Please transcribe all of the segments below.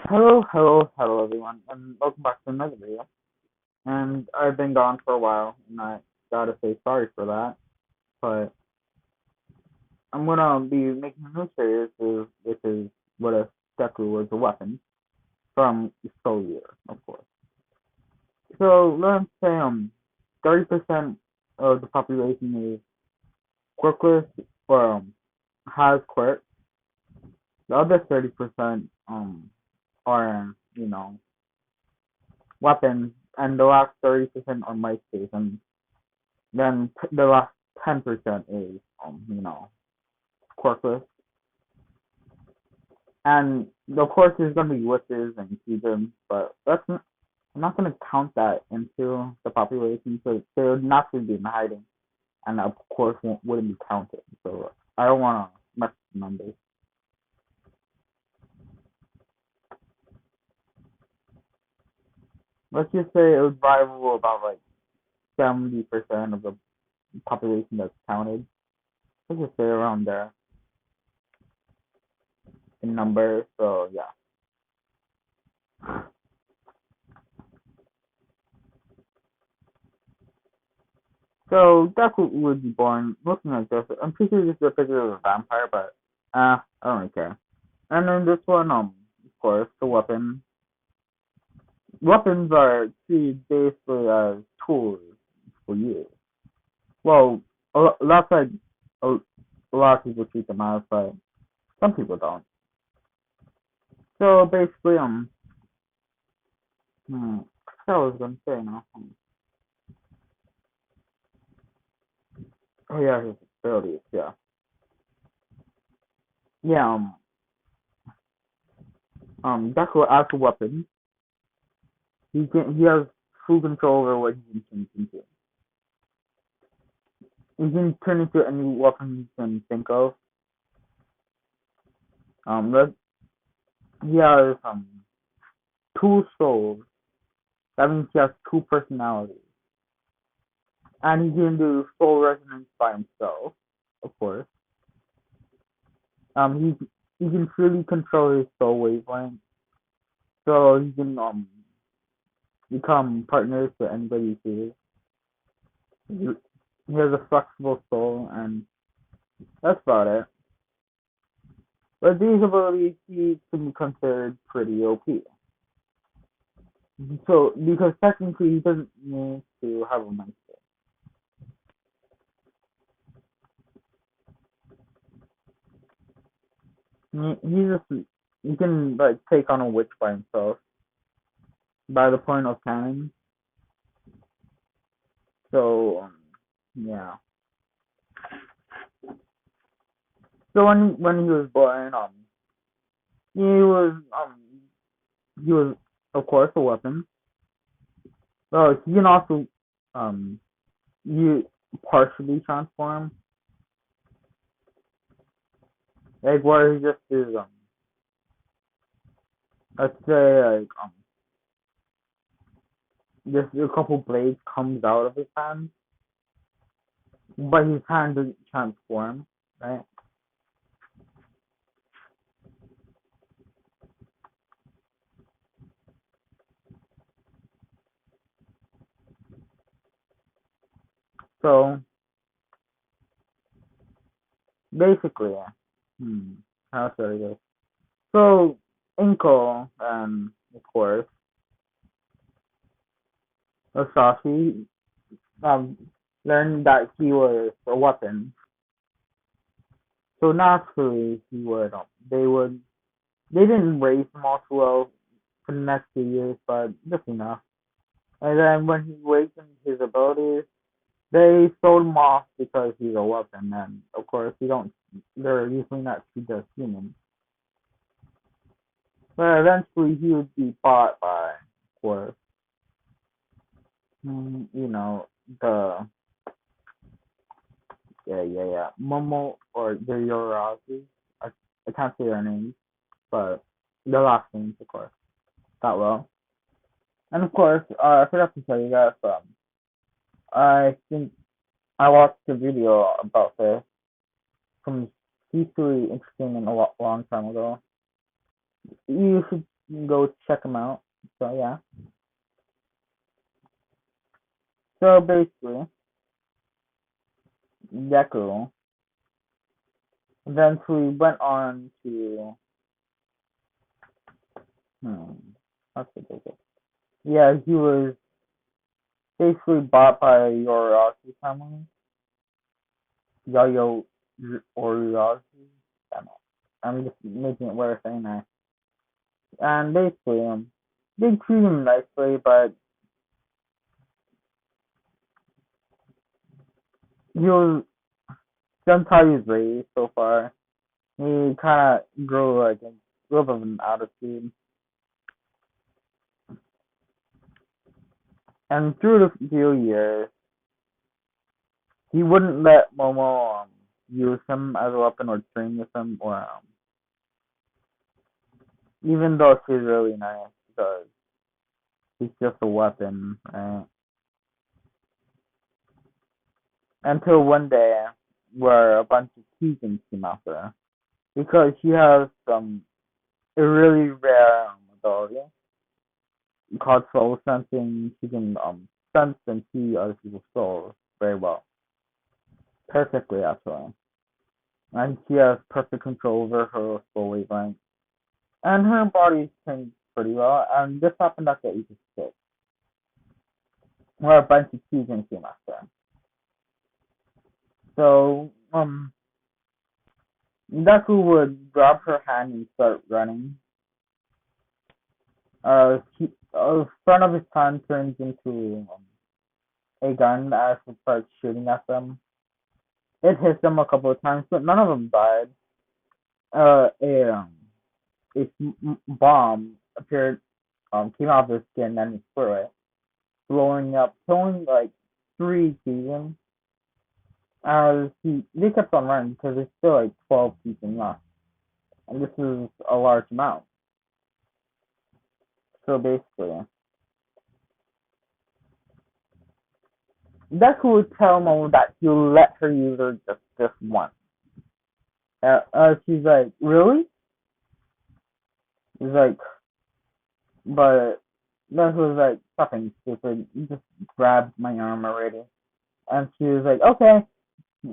Hello everyone, and welcome back to another video. And I've been gone for a while, and I gotta say sorry for that. But I'm gonna be making a new series, which is what if deku was a weapon from Soul Eater, of course. So let's say 30% of the population is quirkless or has quirks. The other 30% are weapons, and the last 30% are MySpace, and then the last 10% is quirkless. And of course there's gonna be witches and heathens, but I'm not gonna count that into the population, so they would naturally be in hiding, and of course wouldn't be counted. So I don't wanna mess with the numbers. Let's just say it would rival about like 70% of the population that's counted. Let's just say around there in numbers. So yeah. So Deku would be born looking like this. I'm pretty sure this is a picture of a vampire, but I don't really care. And then this one, of course, the weapon. Weapons are treated basically as tools for use. Well, that's like a, a lot of people treat them as, but some people don't. So basically, what I was gonna say now. Oh yeah, his abilities, yeah, yeah. Deku as a weapon, he has full control over what he can turn into. He can turn into any weapon he can think of. That he has two souls. That means he has two personalities, and he can do soul resonance by himself, of course. He can freely control his soul wavelength, so he can become partners with anybody he sees. He has a flexible soul, and that's about it. But these abilities he can be considered pretty OP. So because technically he doesn't need to have a master. He just he can like take on a witch by himself by the point of time. So yeah. So when he was born, he was he was of course a weapon. So he can also you partially transform, like where he just is let's say like just a couple blades comes out of his hand, but his hand doesn't transform, right? So basically, how should I go? So Inko and of course Osashi um learned that he was a weapon. So naturally he would they didn't raise him all too well for the next few years, but just enough. And then when he awakened his abilities, they sold him off because he's a weapon, and of course you don't. They're usually not treated as humans. But eventually he would be bought by, of course, the Momo or the Yorazu. I, I can't say their names, but the last names, of course, that well. And of course, I forgot to tell you guys. I think I watched a video about this from History Interesting in a long time ago. You should You can go check him out. So yeah. So basically, Deku eventually went on to hmm, how to take it? Yeah, he was basically bought by Yoriyasu family. Yayo Oriyasu. I don't know. I'm just making it weird saying that. And basically, they treat him nicely, but he was since how he was raised so far, he kind of grew like a little bit of an attitude. And through the few years, he wouldn't let Momo use him as a weapon or train with him, or even though she's really nice because he's just a weapon, right? Until one day, where a bunch of Tegan came after her because she has a really rare ability called soul sensing. She can sense and see other people's souls very well, perfectly actually, and she has perfect control over her soul wavelength. And her body changed pretty well. And this happened at the age of 6, where a bunch of Tegan came after. So Deku would grab her hand and start running. Front of his hand turns into a gun as he starts shooting at them. It hits them a couple of times, but none of them died. Uh, a um, a bomb appeared, came out of his skin and he threw it, blowing up, killing like 3 seasons. As they kept on running because there's still like 12 seasons left, and this is a large amount. So basically, Deku would tell Momo that he'll let her use her just once. She's like, really? He's like, but Deku was like, something stupid. You just grabbed my arm already. And she was like, okay.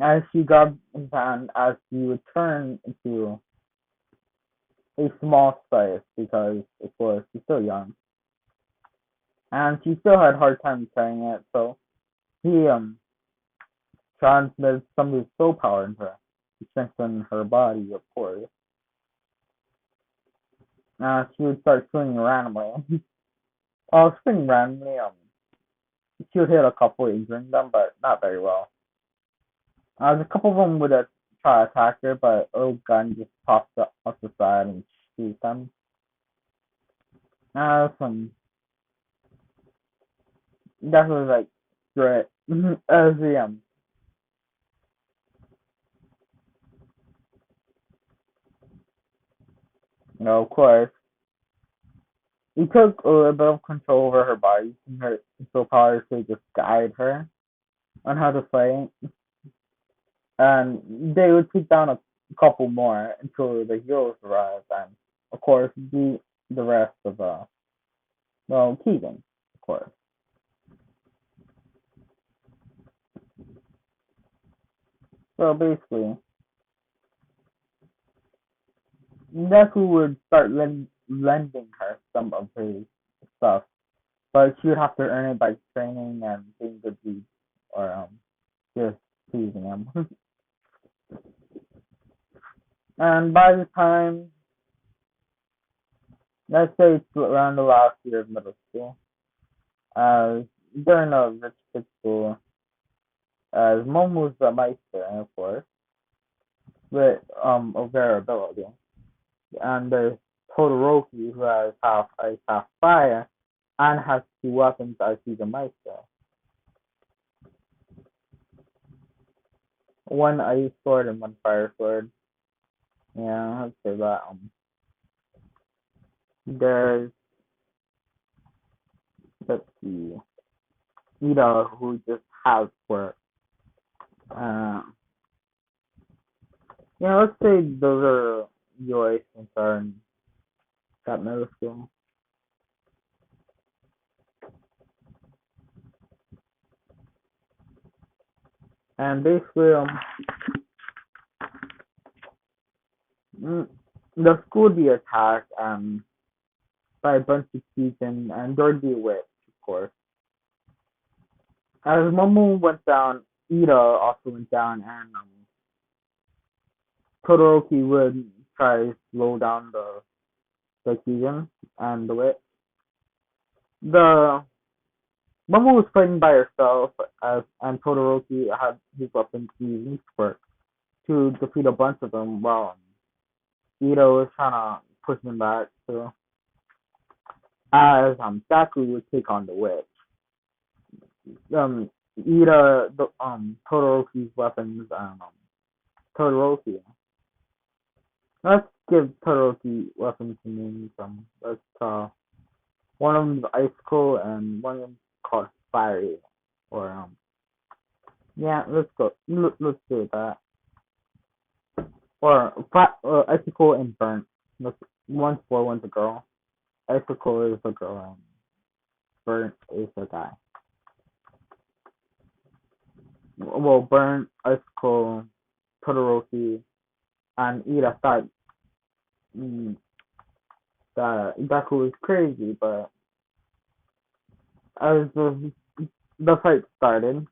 As she grabbed his hand, as he would turn into a small space because, of course, she's still young. And she still had a hard time carrying it, so he transmitted some of his soul power into her to strengthen her body, of course. She would start swinging randomly. Swinging randomly, she would hit a couple, injuring them, but not very well. A couple of them would try to attack her, but a gun just pops up off the side and shoots them. Some that was like great. As the of course, he took a little bit of control over her body and her control powers to just guide her on how to fight. And they would take down a couple more until the heroes arrive and of course beat the rest of Keegan, of course. So basically Neku would start lending her some of his stuff, but she would have to earn it by training and being good deeds, or just teasing him. And by the time, let's say it's around the last year of middle school, uh, during a rich kid school, as Mom was the Meister, of course, with a variability, and there's Todoroki who has half ice, half fire, and has 2 weapons as he's a Meister. One ice sword and one fire sword. Yeah, I'd say that. There's, let's see, Ida who just has work. Uh, let's say those are your concern. at middle school. And basically, mm, the school would be attacked by a bunch of kids and George the Witch, of course. As Momo went down, Ida also went down, and Todoroki would try to slow down the Keegan and the Witch. The Momo was fighting by herself, as and Todoroki had his weapons used for to defeat a bunch of them, while Ida was trying to push him back. So as Deku would take on the Witch. Ida the Todoroki's weapons Todoroki. Let's give Todoroki weapons a name. Let's one of them's icicle and one of them's called fiery. Or yeah, let's go. Let's do that. Or icicle and burnt. One's boy, one's a girl. Icicle is a girl and burnt is a guy. Well, burnt, icicle, Todoroki, and Ida thought mm, that Deku was crazy, but as the fight started,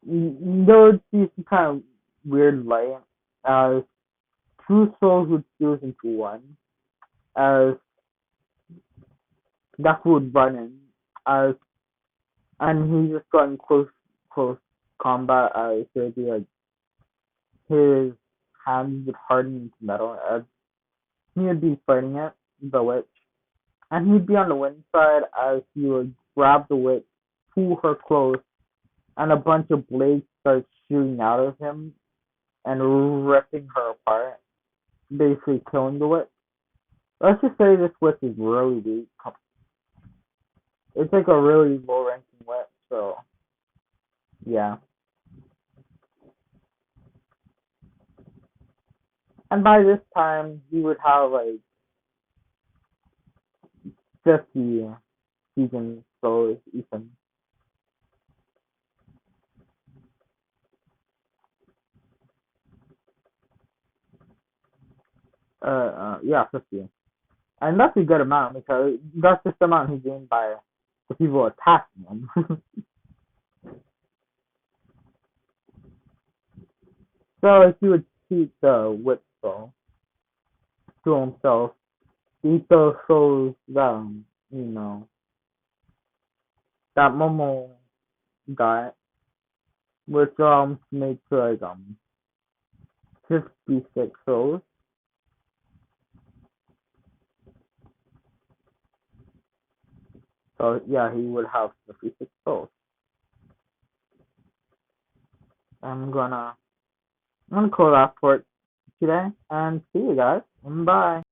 there would be some kind of weird light as two souls would fuse into one, as Deku would run in, as and he just got in close combat as it would be like his hands would harden into metal as he would be fighting it, the witch, and he'd be on the wind side as he would grab the witch, pull her close, and a bunch of blades start shooting out of him and ripping her apart, basically killing the witch. Let's just say this witch is really weak. It's like a really low ranking witch, so yeah. And by this time, he would have like 50 seasons, so Ethan. Yeah, 50. And that's a good amount because that's just the amount he gained by the people attacking him. So he would keep the witch soul to himself, eat those souls that, you know, that Momo got, which makes like 56 souls. So yeah, he would have 56 souls. I'm gonna I'm gonna call that for today and see you guys. Bye.